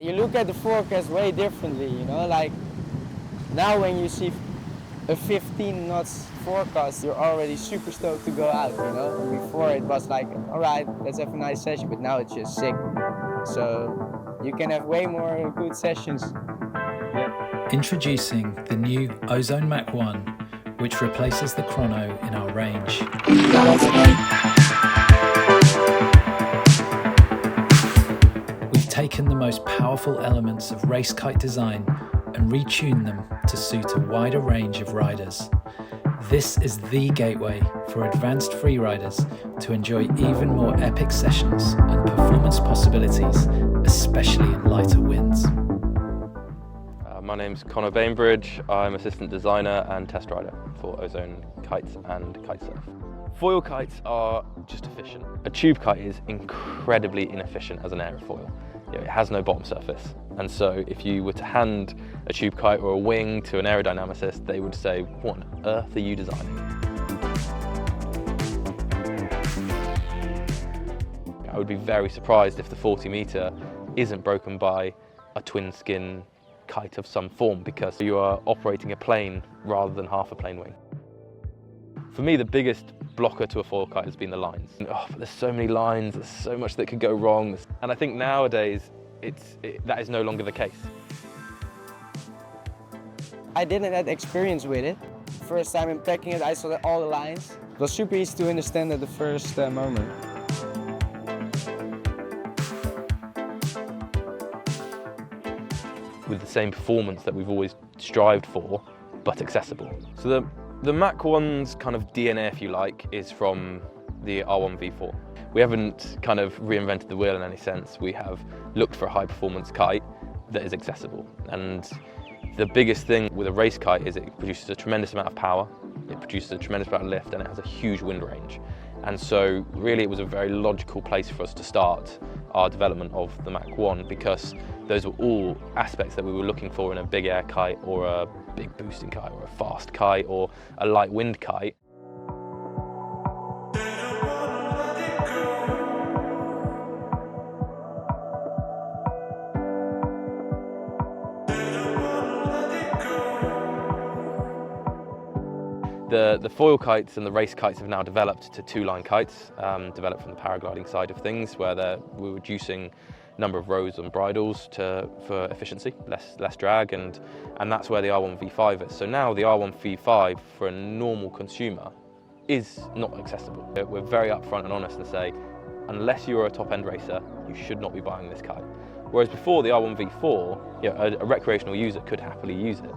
You look at the forecast way differently, you know, like now when you see a 15 knots forecast, you're already super stoked to go out, you know. Before it was like, all right, let's have a nice session, but now it's just sick. So you can have way more good sessions. Introducing the new Ozone Mac1, which replaces the Chrono in our range. We've taken the most powerful elements of race kite design and retuned them to suit a wider range of riders. This is the gateway for advanced freeriders to enjoy even more epic sessions and performance possibilities, especially in lighter winds. My name's Connor Bainbridge. I'm assistant designer and test rider for Ozone kites and kitesurf. Foil kites are just efficient. A tube kite is incredibly inefficient as an aerofoil. It has no bottom surface, and so if you were to hand a tube kite or a wing to an aerodynamicist, they would say, what on earth are you designing? I would be very surprised if the 40 metre isn't broken by a twin skin kite of some form, because you are operating a plane rather than half a plane wing. For me, the biggest blocker to a foil kite has been the lines. But there's so many lines, there's so much that could go wrong. And I think nowadays, that is no longer the case. I didn't have experience with it. First time in packing it, I saw all the lines. It was super easy to understand at the first moment. With the same performance that we've always strived for, but accessible. So the Mach1's kind of DNA, if you like, is from the R1 V4. We haven't kind of reinvented the wheel in any sense. We have looked for a high performance kite that is accessible. And the biggest thing with a race kite is it produces a tremendous amount of power, it produces a tremendous amount of lift, and it has a huge wind range. And so really it was a very logical place for us to start our development of the Mach1, because those were all aspects that we were looking for in a big air kite or a big boosting kite or a fast kite or a light wind kite. The foil kites and the race kites have now developed to two-line kites, developed from the paragliding side of things, where we're reducing number of rows and bridles for efficiency, less drag, and that's where the R1 V5 is. So now the R1 V5 for a normal consumer is not accessible. We're very upfront and honest and say, unless you're a top-end racer, you should not be buying this kite. Whereas before the R1 V4, a recreational user could happily use it.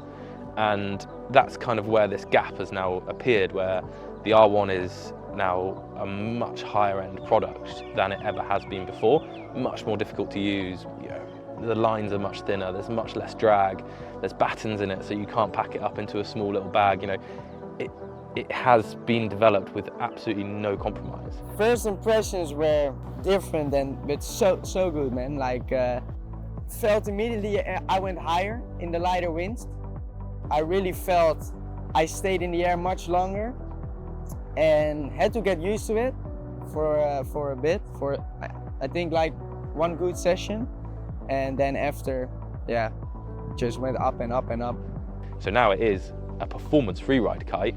And that's kind of where this gap has now appeared, where the R1 is now a much higher end product than it ever has been before, much more difficult to use. The lines are much thinner, there's much less drag, there's battens in it, so you can't pack it up into a small little bag. It has been developed with absolutely no compromise. First impressions were different, but so good, man. Like, felt immediately I went higher in the lighter winds. I really felt I stayed in the air much longer and had to get used to it for a bit, for I think like one good session, and then after, just went up and up and up. So now it is a performance freeride kite,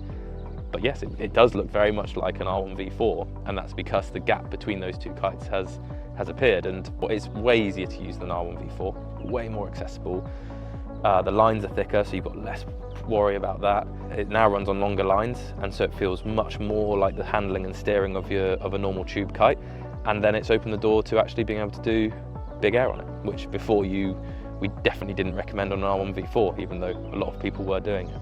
but yes, it does look very much like an R1 V4, and that's because the gap between those two kites has appeared, and it's way easier to use than R1 V4, way more accessible. The lines are thicker, so you've got less worry about that. It now runs on longer lines, and so it feels much more like the handling and steering of a normal tube kite. And then it's opened the door to actually being able to do big air on it, which before we definitely didn't recommend on an R1 V4, even though a lot of people were doing it,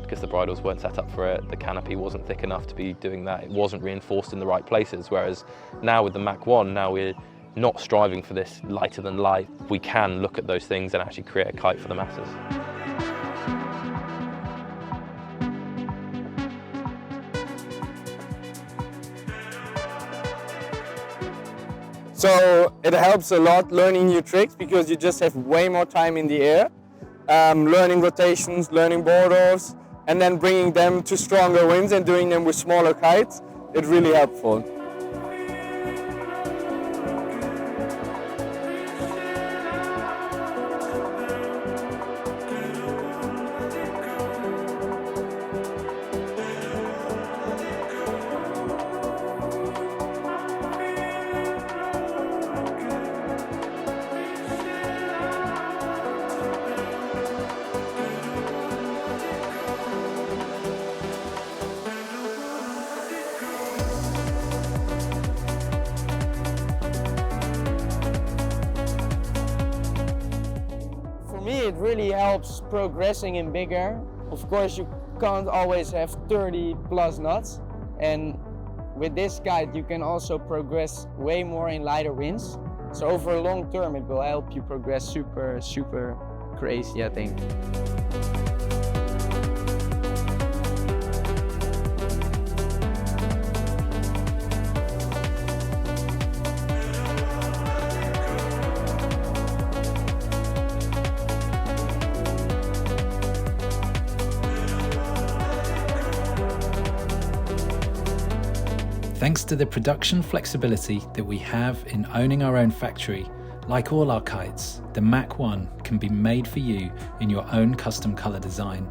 because the bridles weren't set up for it, the canopy wasn't thick enough to be doing that, it wasn't reinforced in the right places. Whereas now with the Mach1, now we're not striving for this lighter than light. We can look at those things and actually create a kite for the masses. So it helps a lot learning new tricks, because you just have way more time in the air, learning rotations, learning borders, and then bringing them to stronger winds and doing them with smaller kites. It's really helpful. me, it really helps progressing in big air. Of course, you can't always have 30 plus knots, and with this kite you can also progress way more in lighter winds. So over a long term it will help you progress super crazy, I think. Thanks to the production flexibility that we have in owning our own factory, like all our kites, the Mach1 can be made for you in your own custom colour design.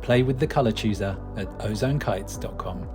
Play with the colour chooser at ozonekites.com.